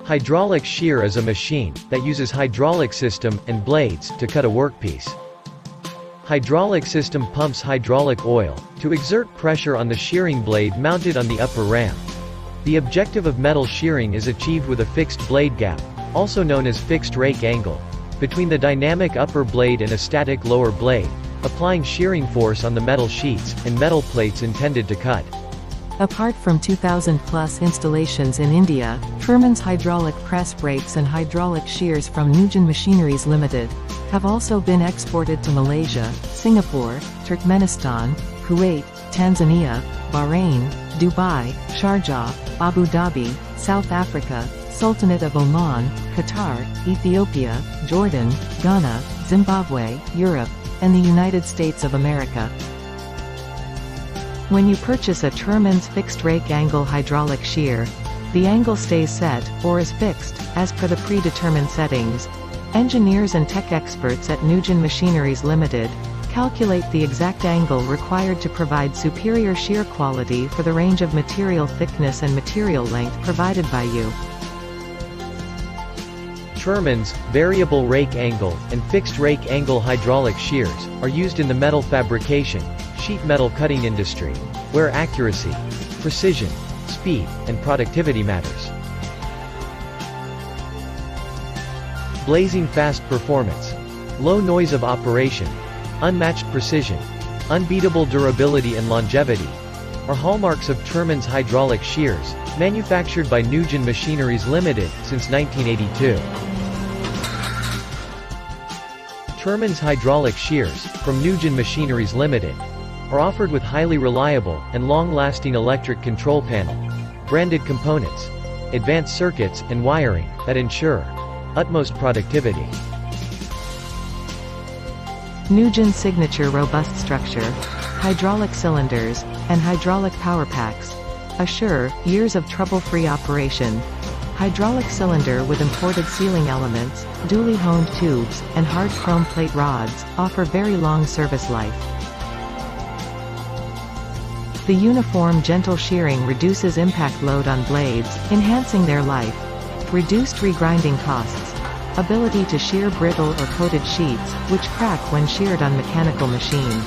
Hydraulic shear is a machine that uses hydraulic system and blades to cut a workpiece. Hydraulic system pumps hydraulic oil to exert pressure on the shearing blade mounted on the upper ram. The objective of metal shearing is achieved with a fixed blade gap, also known as fixed rake angle, between the dynamic upper blade and a static lower blade, applying shearing force on the metal sheets and metal plates intended to cut. Apart from 2,000-plus installations in India, Trimans hydraulic press brakes and hydraulic shears from NuGEN Machineries Ltd. have also been exported to Malaysia, Singapore, Turkmenistan, Kuwait, Tanzania, Bahrain, Dubai, Sharjah, Abu Dhabi, South Africa, Sultanate of Oman, Qatar, Ethiopia, Jordan, Ghana, Zimbabwe, Europe, and the United States of America. When you purchase a Trimans fixed rake angle hydraulic shear, the angle stays set, or is fixed, as per the predetermined settings. Engineers and tech experts at NuGEN Machineries Ltd. calculate the exact angle required to provide superior shear quality for the range of material thickness and material length provided by you. Trimans, variable rake angle, and fixed rake angle hydraulic shears are used in the metal fabrication, sheet metal cutting industry, where accuracy, precision, speed, and productivity matters. Blazing fast performance, low noise of operation, unmatched precision, unbeatable durability and longevity are hallmarks of Trimans hydraulic shears, manufactured by NuGEN Machineries Ltd. since 1982. Trimans hydraulic shears, from NuGEN Machineries Ltd., are offered with highly reliable and long-lasting electric control panel, branded components, advanced circuits and wiring that ensure utmost productivity. NuGEN signature robust structure, hydraulic cylinders, and hydraulic power packs assure years of trouble-free operation. Hydraulic cylinder with imported sealing elements, duly honed tubes, and hard chrome plate rods offer very long service life. The uniform gentle shearing reduces impact load on blades, enhancing their life. Reduced regrinding costs. Ability to shear brittle or coated sheets, which crack when sheared on mechanical machines.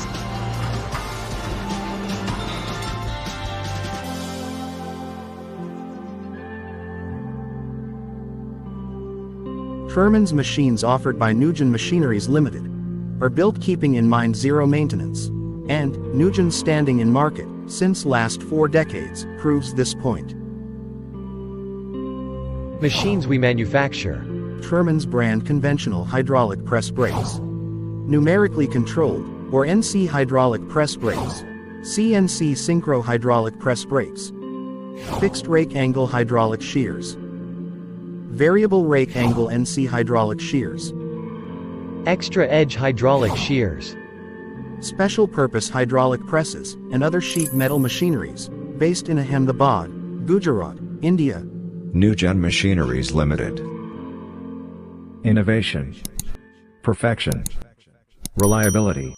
Trimans machines offered by NuGEN Machineries Ltd. are built keeping in mind zero maintenance, and NuGEN's standing in market since last 4 decades proves this point. Machines we manufacture. Trimans brand conventional hydraulic press brakes. Numerically controlled, or NC hydraulic press brakes. CNC synchro hydraulic press brakes. Fixed rake angle hydraulic shears. Variable rake angle NC hydraulic shears. Extra edge hydraulic shears. Special purpose hydraulic presses, and other sheet metal machineries, based in Ahmedabad, Gujarat, India. NuGEN Machineries Ltd. Innovation. Perfection. Reliability.